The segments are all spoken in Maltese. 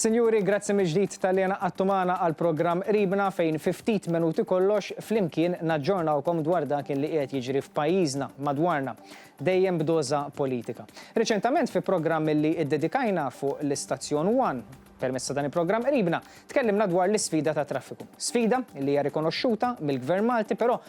Sinjuri, grazzi mill-ġdid tal-li għattu magħna għall-programm Qribna fejn 50 minuti kollox flimkien naġġornawkom dwar dak li qiegħed jiġri f'pajjiżna madwarna, dejjem b'doża politika. Reċentament fi programm li iddedikajna fuq l-Istazzjon 1 permezz ta' dan il-programm Qribna, tkellimna dwar l-isfida ta' traffiku. Sfida li hija rikonoxxuta mill-Gvern Malti, però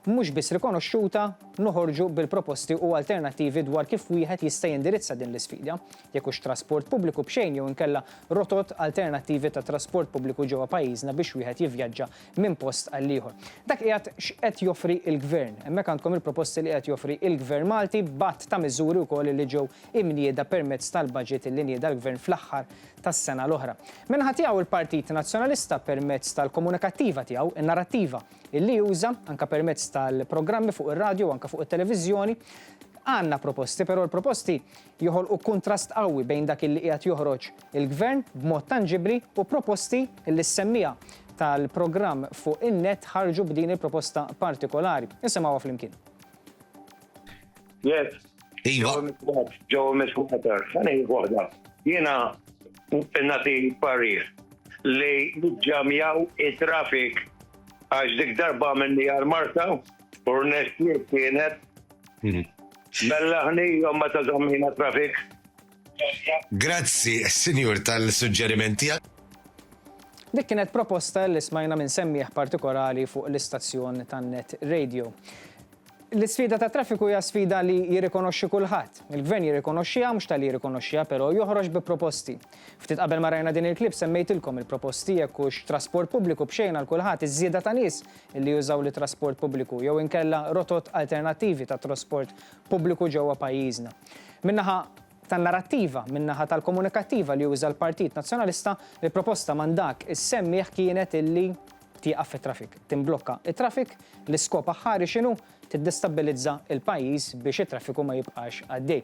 mhux biss rikonoxxuta noħorġu bil-proposti u alternattivi dwar kif wieħed jista' jindirizza din l-isfida, jekk hux trasport pubbliku b'xejn jew inkella rotot alternattivi ta' trasport pubbliku ġewwa pajjiżna biex wieħed jivvjaġġa minn post għal ieħor. Dak qiegħed x'qed joffri l-Gvern. Hemmhekk għandkom il-proposti li qed joffri l-Gvern Malti b'att ta' miżuri wkoll li ġew imnieda permezz tal-baġġett li nieda l-Gvern fl-aħħar tas-sena l-oħra. Minħa tiegħu il-Partit Nazzjonalista permezz tal-komunikattiva tiegħu, in-narrattiva illi juża anke permezz tal-programmi fuq ir-radju anke fuq it-televiżjoni, għandna proposti, però l-proposti joħolqu kontrast qawwi bejn dak illi qiegħed joħroġ il-Gvern b'mod tanġibbli u proposti illi semmija tal-programm fuq in-net ħarġu b'din il-proposta partikolari. Nisimgħuha flimkien. Yes. Joe Miswater. Għani għoda. Jena nati parir li nġamjaw il-trafik għax dik darba minni għal-Marta u r-nesti kienet bellaħni jom ma tażammina trafik. Grazzi, Sinjur, tal-suġġerimenti. Dik kienet proposta li smajna minn semmieħ partikolari fuq l-istazzjon tan-net radio. L-sfida ta' traffiku hija sfida li jirrikonoxxi kulħadd. Il-Gvern jirrikonoxxiha mhux tal-li jirrikonoxxiha, però joħroġ bi proposti. Ftit qabel ma rajna din il-klip semmejtilkom il-proposti jekk hux trasport pubbliku b'xejn għal kulħadd iż-żieda ta' nies li jużaw li trasport pubbliku jew inkella rotot alternattivi ta' trasport pubbliku ġewwa pajjiżna. Minnaħa tan-narrattiva, minnaħa tal-komunikattiva li juża l-Partit Nazzjonalista, il-proposta man dak is-semmieħ kienet illi tieqaf it-trafik, timblokka it-trafik, l-iskop aħħari x'inhu tiddestabilizza il-pajjiż biex it-traffiku ma jibqax għaddej.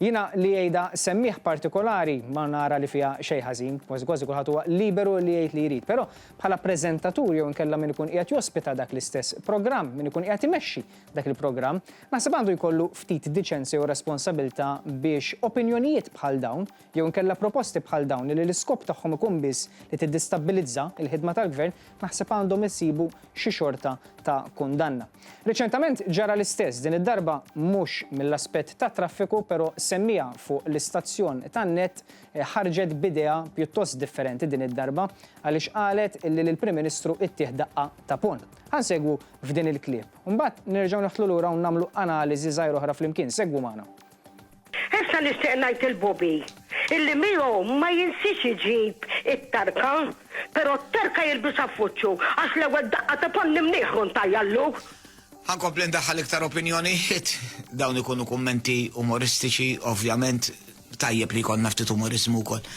Jiena li jgħidha semmieħ partikolari ma nara li fiha xejn ħażin, kważi kulħadd huwa liberu li jgħid li jrid, però bħala preżentatur jew inkella min ikun qiegħed jospita dak l-istess programm, min ikun qiegħed imexxi dak il-programm, naħseb għandu jkollu ftit diċenzja u responsabilità biex opinjonijiet bħal dawn jew inkella proposti bħal dawn li l-iskop tagħhom ikun biss li tiddistabilizza il-ħidma tal-Gvern, naħseb għandhom isibu xi xorta ta' kundanna. Reċentament ġara l-istess din id-darba mhux mill-aspett ta' traffiku, però semmija fuq l-istazzjon tan-net ħarġet bidea pjuttost differenti din id-darba għaliex qalet illi l-Prim Ministru ittieħ daqqa ta' pont. Ħansegwu f'din il-klieb. Mbagħad nerġgħu neħtlu lura u nagħmlu analiżi żgħira oħra flimkien. Segwu magħna. Issa nixtieq ngħid il-Bobby illi miegħu ma jinsix iġib it-tarka, però t-tarka jilbisha f'wiċċu għax l-ewwel daqqa ta' pont nimnieħu ntajjallu. Ħankompli ndaħħal iktar opinjoni, dawn ikunu kummenti umoristiċi, ovvjament tajjeb li jkollna ftit umorizmu wkoll.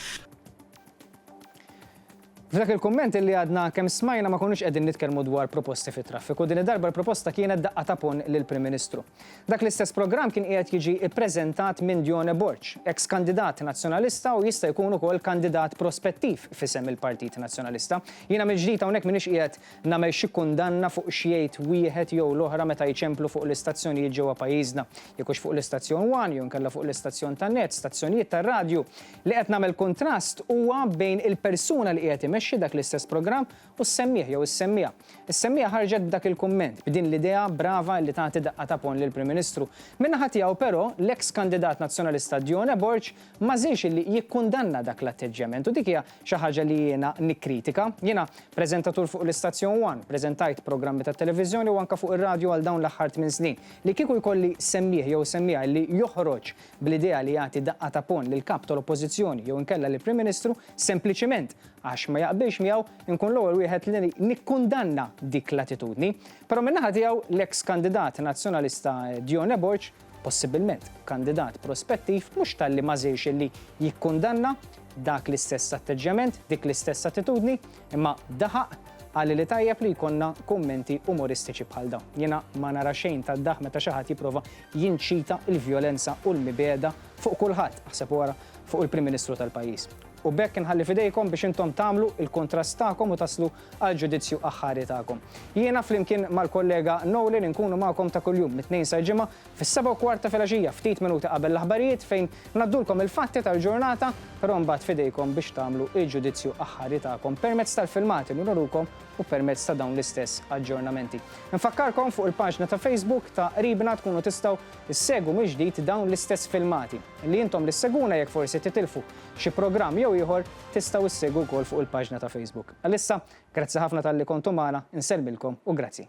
F'dak il-kumment li għadna kemm smajna ma konux qegħdin nitkellmu dwar proposti fit-traffiku. Din id-darba l-proposta kienet daqqa ta' pon lill-Prim Ministru. Dak l-istess programm kien qiegħed jiġi ppreżentat minn Dione Borg, ex-kandidat nazzjonalista u jista' jkun ukoll kandidat prospettiv f'isem il-Partit Nazzjonalista. Jiena mill-ġdid hawnhekk m'iniex qiegħed nagħmel xi kundanna fuq xi jgħid wieħed jew l-oħra meta jċemplu fuq l-istazzjonijiet ġewwa pajjiżna. Jekk hux fuq l-istazzjon 1 jew inkella fuq l-istazzjon tan-net, stazzjonijiet tar-radju. Li qed nagħmel kontrast huwa bejn il-persuna li qiegħed imexxi dak l-istess programm u s-semmieħ jew is-semmija. Is-semmija ħarġet dak il-kumment b'din l-idea brava li tagħti daqqa ta' pon lill-Prim Ministru. Min-naħa tiegħu però l-eks kandidat nazzjonalista Dione Borg ma żiex li jikkundanna dak l-atteġġjament u dik hija xi ħaġa li jiena nikkritika. Jiena preżentatur fuq l-Istazzjon 1, preżentajt programmi tat televiżjoni u anke fuq ir-radju għal dawn l-aħħar 8 snin. Li kieku jkolli semmieħ jew semmija li joħroġ bl-idea li jagħti daqqa ta' pon lil kap tal-Oppożizzjoni jew inkella lill-Prim Ministru sempliċiment għax ma jaqbilx miegħu inkun l-ewwel wieħed li nikkundanna dik l-attitudni. Però min-naħa tiegħu l-eks kandidat nazzjonalista Dione Borg, possibilment kandidat prospettiv, mhux talli ma żejx li jikkundanna dak l-istess atteġġjament, dik l-istess attitudni, imma daħaq għalli li tajjeb li jkollna kummenti umoristiċi bħal dawn. Jiena ma nara xejn tad-daħ meta xi ħadd jipprova jinċita l-vjolenza u l-mibeda fuq kulħadd, aħseb wara fuq il-Prim Ministru tal-pajjiż. u bekk inħalli fidejkom biex intom tagħmlu il-kontrast tagħkom u taslu għal ġudizzju aħħari tagħkom. Jiena flimkien mal-kollega Nolan inkunu magħkom ta' kuljum mit-tnejn sa' ġimgħa fis-7:15 filgħaxija ftit minuti qabel l-aħbarijiet fejn naddulkom il-fatti tal-ġurnata, però mbagħad fidejkom biex tagħmlu il-ġudizzju aħħari tagħkom permezz tal-filmati li nurukom u permezz ta' dawn l-istess aġġornamenti. Nfakkarkom fuq il-paġna ta' Facebook ta' Ribna tkunu tistgħu issegwu mill-ġdid dawn l-istess filmati. Li intom li seguna jekk forsi titilfu xi programm jew ieħor tistgħu issegwu wkoll fuq il-paġna ta' Facebook. Għalissa, grazzi ħafna tal-li kontu magħna, insellmilkom u grazzi.